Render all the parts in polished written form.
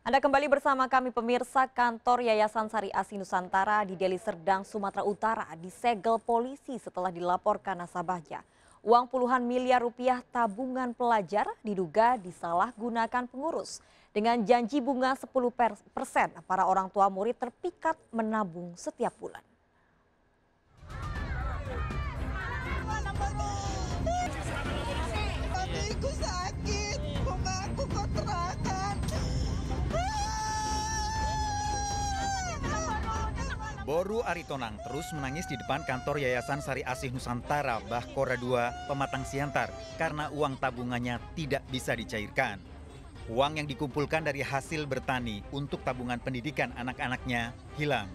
Anda kembali bersama kami pemirsa. Kantor Yayasan Sari Asih Nusantara di Deli Serdang, Sumatera Utara disegel polisi setelah dilaporkan nasabahnya. Uang puluhan miliar rupiah tabungan pelajar diduga disalahgunakan pengurus. Dengan janji bunga 10%, para orang tua murid terpikat menabung setiap bulan. Papiku sakit, aku kontrakan. Boru Aritonang terus menangis di depan kantor Yayasan Sari Asih Nusantara Bahkora II, Pematang Siantar karena uang tabungannya tidak bisa dicairkan. Uang yang dikumpulkan dari hasil bertani untuk tabungan pendidikan anak-anaknya hilang.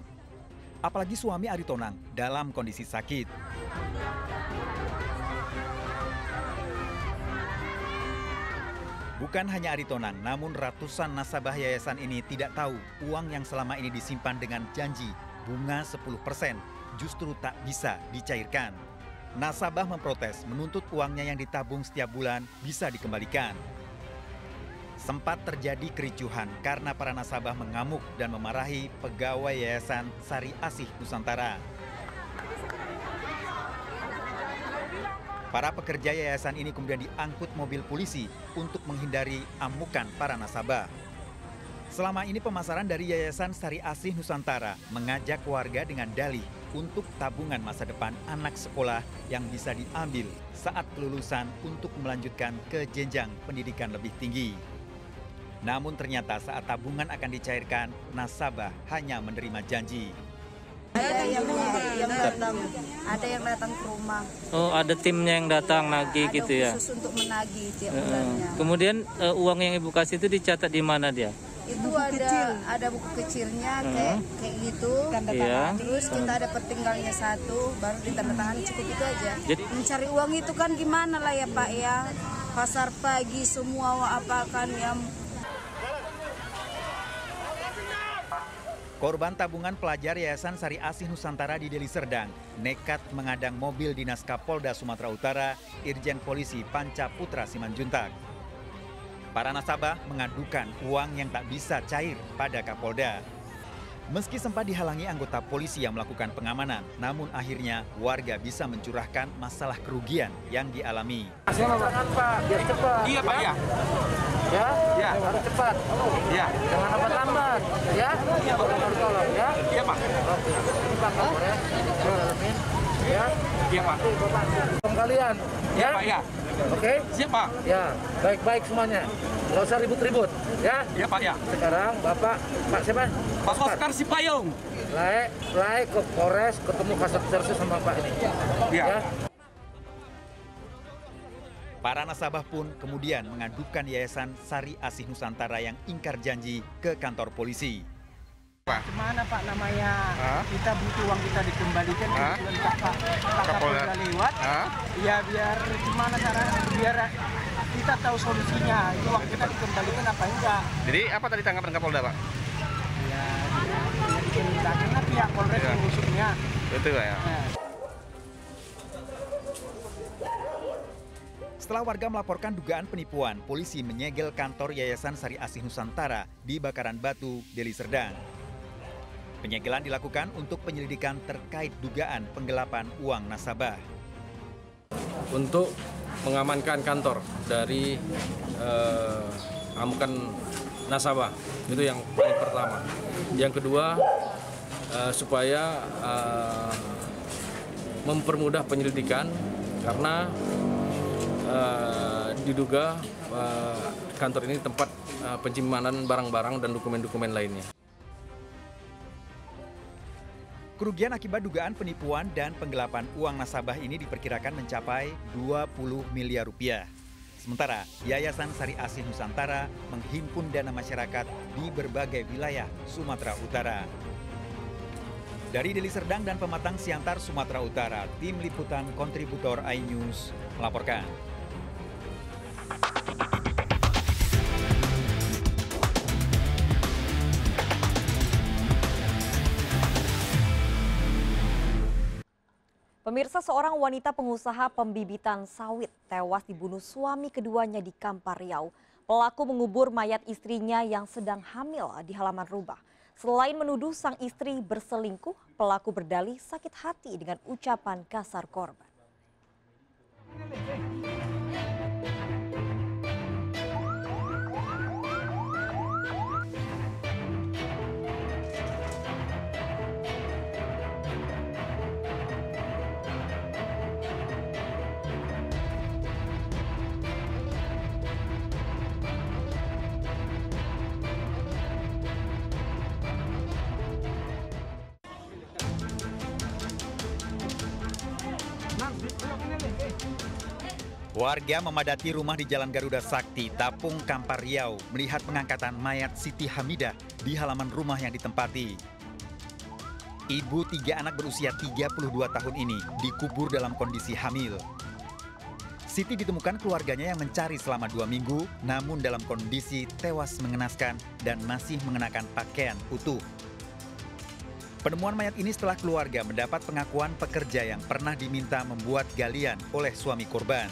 Apalagi suami Aritonang dalam kondisi sakit. Bukan hanya Aritonang, namun ratusan nasabah yayasan ini tidak tahu uang yang selama ini disimpan dengan janji bunga 10% justru tak bisa dicairkan. Nasabah memprotes menuntut uangnya yang ditabung setiap bulan bisa dikembalikan. Sempat terjadi kericuhan karena para nasabah mengamuk dan memarahi pegawai Yayasan Sari Asih Nusantara. Para pekerja yayasan ini kemudian diangkut mobil polisi untuk menghindari amukan para nasabah. Selama ini pemasaran dari Yayasan Sari Asih Nusantara mengajak warga dengan dalih untuk tabungan masa depan anak sekolah yang bisa diambil saat kelulusan untuk melanjutkan ke jenjang pendidikan lebih tinggi. Namun ternyata saat tabungan akan dicairkan, nasabah hanya menerima janji. Ada yang datang ke rumah. Oh, ada timnya yang datang nagih gitu ya? Khusus untuk menagih tiap bulannya. Kemudian uang yang ibu kasih itu dicatat di mana dia? Itu ada buku kecilnya kayak gitu. Iya. Terus kita ada pertinggalnya satu, baru ditandatangani, cukup itu aja. Jadi mencari uang itu kan gimana lah ya Pak ya. Pasar pagi semua apa kan yang Korban tabungan pelajar Yayasan Sari Asih Nusantara di Deli Serdang nekat mengadang mobil dinas Kapolda Sumatera Utara, Irjen Polisi Panca Putra Simanjuntak. Para nasabah mengadukan uang yang tak bisa cair pada Kapolda. Meski sempat dihalangi anggota polisi yang melakukan pengamanan, namun akhirnya warga bisa mencurahkan masalah kerugian yang dialami. Jangan Pak, biar cepat. Iya Pak ya. Ya, harus cepat. Ya. Jangan lambat-lambat. Ya. Iya Pak. Tolong ya. Iya Pak. Oke. Ini Pak Kapolres ya. Ya. Iya Pak. Tolong kalian. Ya Pak ya. Oke. Siap Pak. Ya, baik-baik semuanya. Nggak usah ribut-ribut. Ya. Iya Pak ya. Sekarang Bapak, Pak siapa? Pak Oscar Sipayung. Laik ke Polres, ketemu Kasat Serse sama Pak ini. Ya. Para nasabah pun kemudian mengadukan Yayasan Sari Asih Nusantara yang ingkar janji ke kantor polisi. Gimana Pak namanya? Kita butuh uang kita dikembalikan Pak Kapolda lewat. Ya biar gimana caranya biar kita tahu solusinya. Itu uang kita dikembalikan apa enggak? Jadi apa tadi tanggapan Kapolda Pak? Ya dikembalikan pihak Polres mengusutnya. Betul ya. Setelah warga melaporkan dugaan penipuan, polisi menyegel kantor Yayasan Sari Asih Nusantara di Bakaran Batu, Deli Serdang. Penyegelan dilakukan untuk penyelidikan terkait dugaan penggelapan uang nasabah. Untuk mengamankan kantor dari amukan nasabah, itu yang paling pertama. Yang kedua, supaya mempermudah penyelidikan karena diduga kantor ini tempat penyimpanan barang-barang dan dokumen-dokumen lainnya. Kerugian akibat dugaan penipuan dan penggelapan uang nasabah ini diperkirakan mencapai 20 miliar rupiah. Sementara Yayasan Sari Asih Nusantara menghimpun dana masyarakat di berbagai wilayah Sumatera Utara. Dari Deli Serdang dan Pematang Siantar, Sumatera Utara, tim liputan kontributor iNews melaporkan. Pemirsa, seorang wanita pengusaha pembibitan sawit tewas dibunuh suami keduanya di Kampar Riau. Pelaku mengubur mayat istrinya yang sedang hamil di halaman rumah. Selain menuduh sang istri berselingkuh, pelaku berdalih sakit hati dengan ucapan kasar korban. Warga memadati rumah di Jalan Garuda Sakti, Tapung, Kampar Riau melihat pengangkatan mayat Siti Hamidah di halaman rumah yang ditempati. Ibu 3 anak berusia 32 tahun ini dikubur dalam kondisi hamil. Siti ditemukan keluarganya yang mencari selama 2 minggu, namun dalam kondisi tewas mengenaskan dan masih mengenakan pakaian utuh. Penemuan mayat ini setelah keluarga mendapat pengakuan pekerja yang pernah diminta membuat galian oleh suami korban.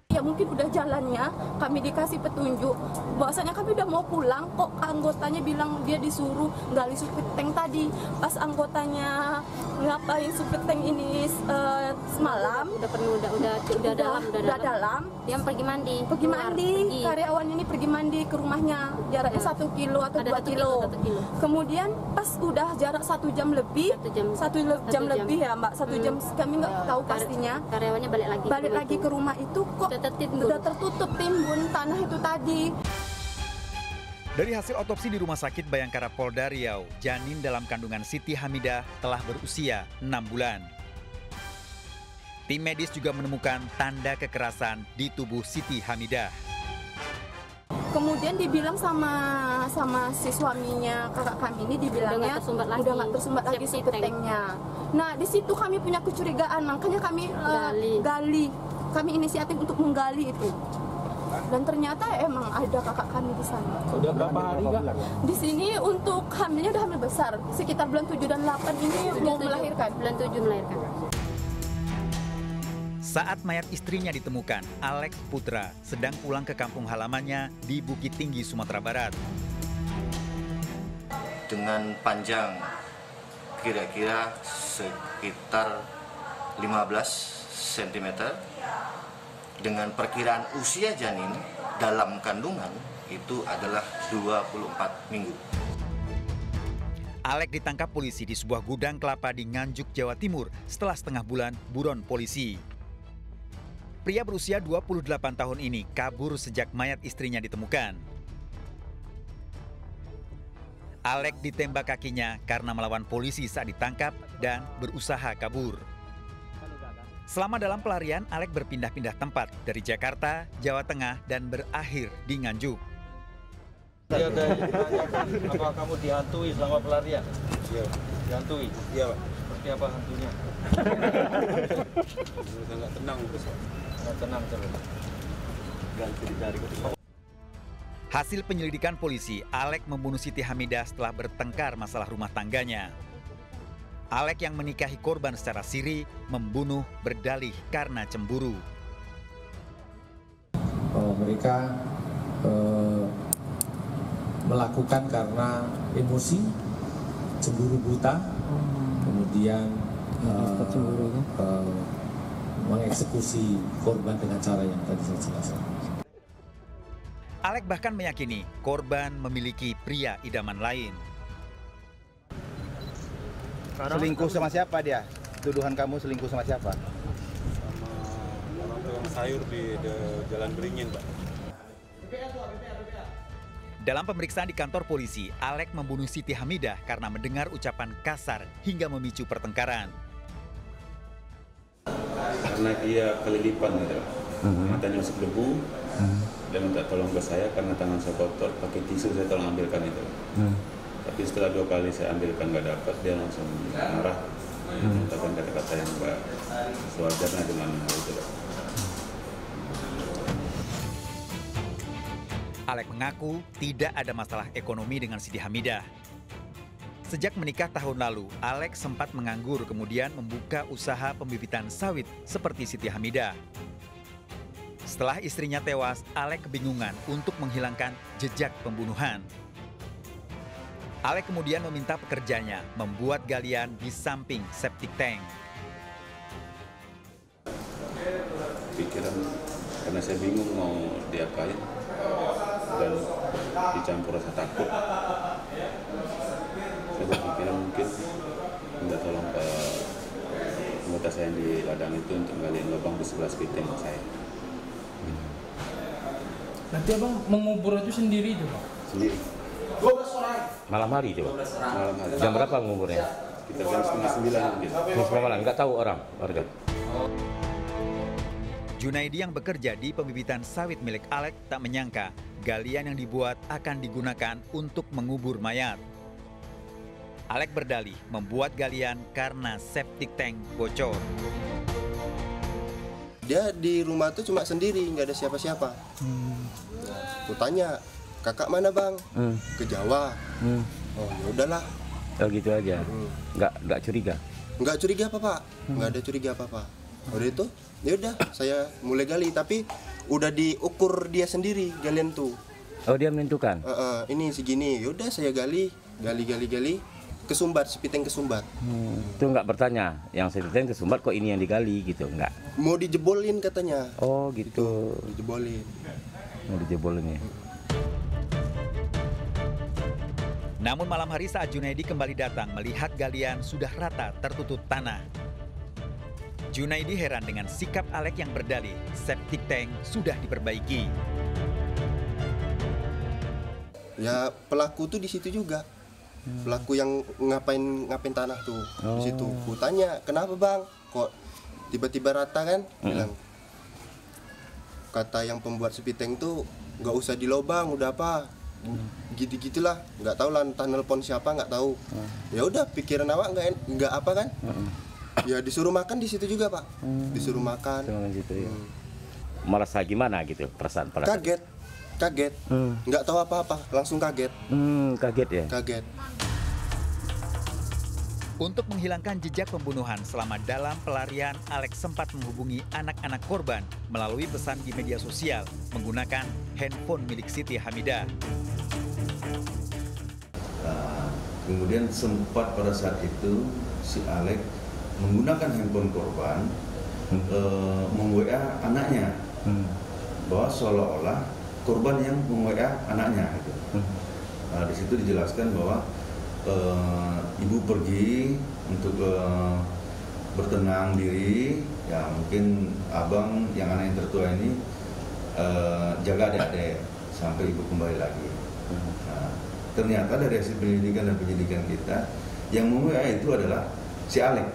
Ya mungkin udah jalannya, kami dikasih petunjuk bahwasanya kami udah mau pulang, kok anggotanya bilang dia disuruh gali supir tank tadi. Pas anggotanya ngapain supir tank ini semalam, udah dalam. Dia pergi mandi. Pergi. Karyawannya ini pergi mandi ke rumahnya, jaraknya 1 kilo atau 2 kilo. Kemudian pas udah jarak 1 jam lebih, 1 jam lebih ya Mbak, 1 jam kami nggak tahu pastinya. Karyawannya balik lagi ke rumah itu kok udah tertutup timbun tanah itu tadi. Dari hasil otopsi di Rumah Sakit Bayangkara Polda Riau, janin dalam kandungan Siti Hamidah telah berusia 6 bulan. Tim medis juga menemukan tanda kekerasan di tubuh Siti Hamidah. Kemudian dibilang sama si suaminya kakak kami ini, dibilangnya udah nggak tersumbat lagi supir tanknya. Nah di situ kami punya kecurigaan, makanya kami gali. Kami inisiatif untuk menggali itu. Dan ternyata emang ada kakak kami di sana. Udah berapa hari Kak? Di sini untuk hamilnya udah hamil besar, sekitar bulan 7 dan 8 ini mau melahirkan. Bulan 7 melahirkan. Saat mayat istrinya ditemukan, Alex Putra sedang pulang ke kampung halamannya di Bukit Tinggi, Sumatera Barat. Dengan panjang kira-kira sekitar 15 cm, dengan perkiraan usia janin dalam kandungan itu adalah 24 minggu. Alex ditangkap polisi di sebuah gudang kelapa di Nganjuk, Jawa Timur setelah setengah bulan buron polisi. Pria berusia 28 tahun ini kabur sejak mayat istrinya ditemukan. Alex ditembak kakinya karena melawan polisi saat ditangkap dan berusaha kabur. Selama dalam pelarian, Alex berpindah-pindah tempat dari Jakarta, Jawa Tengah, dan berakhir di Nganjuk. Dia ada menanyakan apa kamu dihantui selama pelarian? Iya. Dihantui? Iya Pak. Seperti apa hantunya? Nggak tenang terus. Nggak tenang terus. Ganti dari. Hasil penyelidikan polisi, Alex membunuh Siti Hamidah setelah bertengkar masalah rumah tangganya. Alex yang menikahi korban secara siri membunuh berdalih karena cemburu. Mereka melakukan karena emosi, cemburu buta, kemudian mengeksekusi korban dengan cara yang tadi saya jelaskan. Alex bahkan meyakini korban memiliki pria idaman lain. Selingkuh sama siapa dia? Tuduhan kamu selingkuh sama siapa? Sama orang tukang sayur di Jalan Beringin, Pak. Dalam pemeriksaan di kantor polisi, Alex membunuh Siti Hamidah karena mendengar ucapan kasar hingga memicu pertengkaran. Karena dia kelilipan gitu. Matanya masuk debu. Dan minta tolong ke saya karena tangan saya kotor, pakai tisu saya tolong ambilkan itu. Tapi setelah 2 kali saya ambilkan nggak dapat, dia langsung marah, mengatakan kata-kata yang nggak sewajarnya dengan hal itu. Alex mengaku tidak ada masalah ekonomi dengan Siti Hamidah. Sejak menikah tahun lalu, Alex sempat menganggur kemudian membuka usaha pembibitan sawit seperti Siti Hamidah. Setelah istrinya tewas, Alek kebingungan untuk menghilangkan jejak pembunuhan. Alek kemudian meminta pekerjanya membuat galian di samping septic tank. Pikiran, karena saya bingung mau diapain dan dicampur rasa takut. Saya berpikiran mungkin minta tolong ke anggota saya yang di ladang itu untuk ngaliin lubang di sebelah septic tank saya. Nanti abang mengubur itu sendiri itu, Pak? Sendiri. 12 orang. Malam hari coba. Malam hari. Jam berapa menguburnya? Kita jam 8:30 mungkin. Jam malam, nggak tahu orang warga. Junaidi yang bekerja di pembibitan sawit milik Alek tak menyangka galian yang dibuat akan digunakan untuk mengubur mayat. Alek berdalih membuat galian karena septic tank bocor. Dia di rumah tuh cuma sendiri, nggak ada siapa-siapa. Aku tanya, kakak mana bang? Ke Jawa. Oh ya udahlah. Oh gitu aja. Nggak curiga? Nggak curiga apa pak? Nggak ada curiga apa-apa. Udah itu, ya udah saya mulai gali, tapi udah diukur dia sendiri galian tuh. Oh dia menentukan? Ini segini, ya udah saya gali, kesumbat, septic tank kesumbat. Itu nggak bertanya, yang septic tank kesumbat kok ini yang digali gitu, nggak? Mau dijebolin katanya. Oh gitu. Dijebolin. Mau dijebolin ya. Namun malam hari saat Junaidi kembali datang melihat galian sudah rata tertutup tanah. Junaidi heran dengan sikap Alek yang berdalih septic tank sudah diperbaiki. Ya pelaku tuh di situ juga. Pelaku yang ngapain tanah tuh di situ. Ku tanya, "Kenapa, Bang? Kok tiba-tiba rata kan?" Bilang. Kata yang pembuat septic tank tuh nggak usah dilobang, udah apa? Gitu-gitulah, nggak tahu lah entah nelpon siapa, nggak tahu. Ya udah pikiran awak nggak apa kan? Ya disuruh makan di situ juga pak, disuruh makan. Gitu, ya. Merasa gimana gitu perasaan? Kaget, nggak tahu apa-apa, langsung kaget. Kaget ya? Kaget. Untuk menghilangkan jejak pembunuhan selama dalam pelarian, Alek sempat menghubungi anak-anak korban melalui pesan di media sosial menggunakan handphone milik Siti Hamidah. Kemudian sempat pada saat itu si Alek menggunakan handphone korban meng-WA anaknya bahwa seolah-olah korban yang meng-WA anaknya gitu. Di situ dijelaskan bahwa ibu pergi untuk bertenang diri, ya mungkin abang yang anak yang tertua ini jaga adik-adik sampai ibu kembali lagi. Nah, ternyata dari hasil penyelidikan dan penyidikan kita yang meng-WA itu adalah si Alek.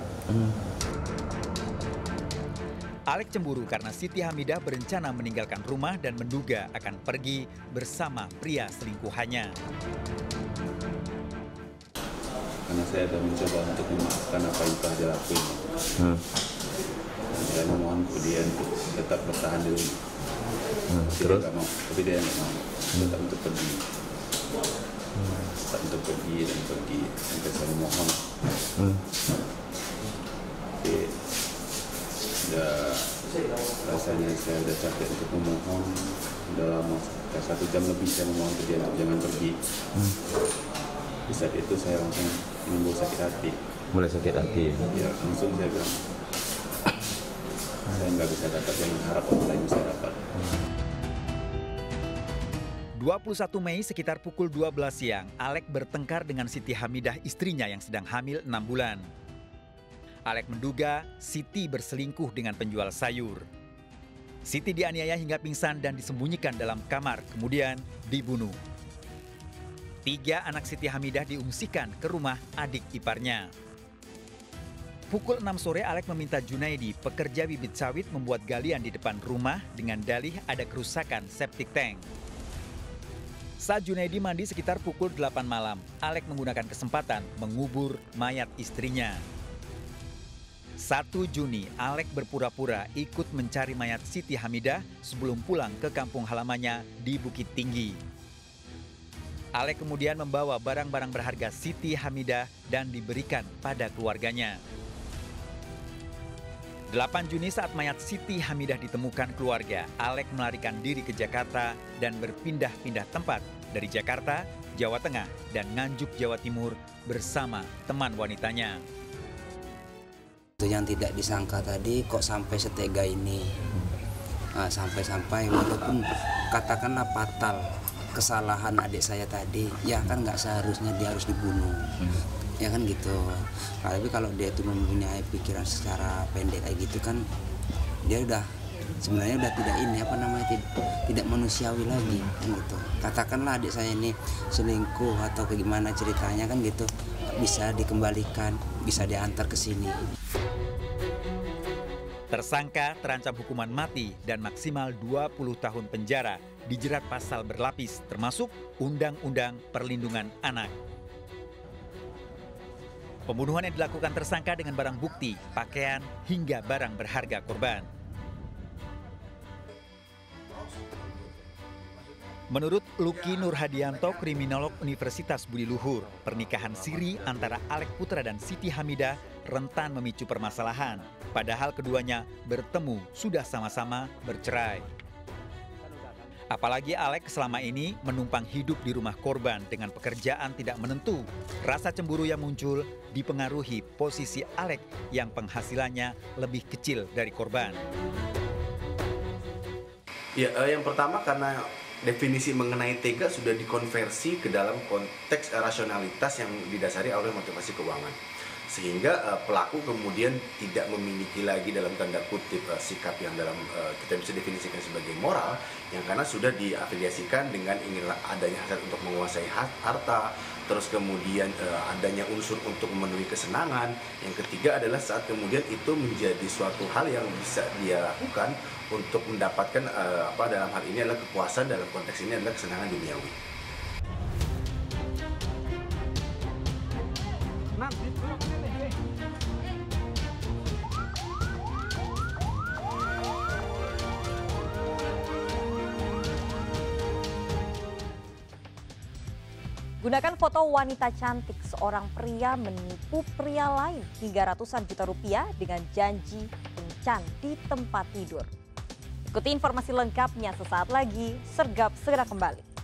Alek cemburu karena Siti Hamidah berencana meninggalkan rumah dan menduga akan pergi bersama pria selingkuhannya. Karena saya sudah mencoba untuk memaafkan apa yang telah dia lakuin. Saya memohon ke dia untuk tetap bertahan di rumah. Terus? Tapi dia nggak mau. Tetap untuk pergi. Tetap untuk pergi dan pergi. Sampai saya memohon. Tapi rasanya saya sudah capek untuk memohon. Sudah lama, 1 jam lebih saya memohon ke dia jangan pergi. Di saat itu saya langsung mulai sakit hati. Mulai sakit hati? Ya, langsung saya bilang, saya nggak bisa dapat yang harap orang lain bisa dapat. 21 Mei sekitar pukul 12 siang, Alek bertengkar dengan Siti Hamidah istrinya yang sedang hamil 6 bulan. Alek menduga Siti berselingkuh dengan penjual sayur. Siti dianiaya hingga pingsan dan disembunyikan dalam kamar, kemudian dibunuh. 3 anak Siti Hamidah diungsikan ke rumah adik iparnya. Pukul 6 sore, Alek meminta Junaidi, pekerja bibit sawit, membuat galian di depan rumah dengan dalih ada kerusakan septic tank. Saat Junaidi mandi sekitar pukul 8 malam, Alek menggunakan kesempatan mengubur mayat istrinya. 1 Juni, Alek berpura-pura ikut mencari mayat Siti Hamidah sebelum pulang ke kampung halamannya di Bukit Tinggi. Alek kemudian membawa barang-barang berharga Siti Hamidah dan diberikan pada keluarganya. 8 Juni saat mayat Siti Hamidah ditemukan keluarga, Alek melarikan diri ke Jakarta dan berpindah-pindah tempat dari Jakarta, Jawa Tengah, dan Nganjuk, Jawa Timur bersama teman wanitanya. Itu yang tidak disangka tadi kok sampai setega ini. Sampai-sampai walaupun katakanlah fatal kesalahan adik saya tadi, ya kan nggak seharusnya dia harus dibunuh. Ya kan gitu. Tapi kalau dia itu mempunyai pikiran secara pendek kayak gitu kan, dia udah sebenarnya udah tidak ini tidak manusiawi lagi kan gitu. Katakanlah adik saya ini selingkuh atau bagaimana ceritanya kan gitu, bisa dikembalikan, bisa diantar ke sini. Tersangka terancam hukuman mati dan maksimal 20 tahun penjara, dijerat pasal berlapis termasuk Undang-Undang Perlindungan Anak. Pembunuhan yang dilakukan tersangka dengan barang bukti, pakaian, hingga barang berharga korban. Menurut Luki Nurhadianto, kriminolog Universitas Budi Luhur, pernikahan siri antara Alek Putra dan Siti Hamidah rentan memicu permasalahan. Padahal keduanya bertemu sudah sama-sama bercerai. Apalagi Alek selama ini menumpang hidup di rumah korban dengan pekerjaan tidak menentu. Rasa cemburu yang muncul dipengaruhi posisi Alek yang penghasilannya lebih kecil dari korban. Ya, yang pertama karena definisi mengenai tega sudah dikonversi ke dalam konteks rasionalitas yang didasari oleh motivasi keuangan. Sehingga pelaku kemudian tidak memiliki lagi dalam tanda kutip sikap yang dalam kita bisa definisikan sebagai moral, yang karena sudah diafiliasikan dengan ingin adanya hasrat untuk menguasai harta, terus kemudian adanya unsur untuk memenuhi kesenangan. Yang ketiga adalah saat kemudian itu menjadi suatu hal yang bisa dia lakukan untuk mendapatkan dalam hal ini adalah kepuasan, dalam konteks ini adalah kesenangan duniawi. Gunakan foto wanita cantik, seorang pria menipu pria lain hingga ratusan juta rupiah dengan janji kencan di tempat tidur. Ikuti informasi lengkapnya sesaat lagi, Sergap segera kembali.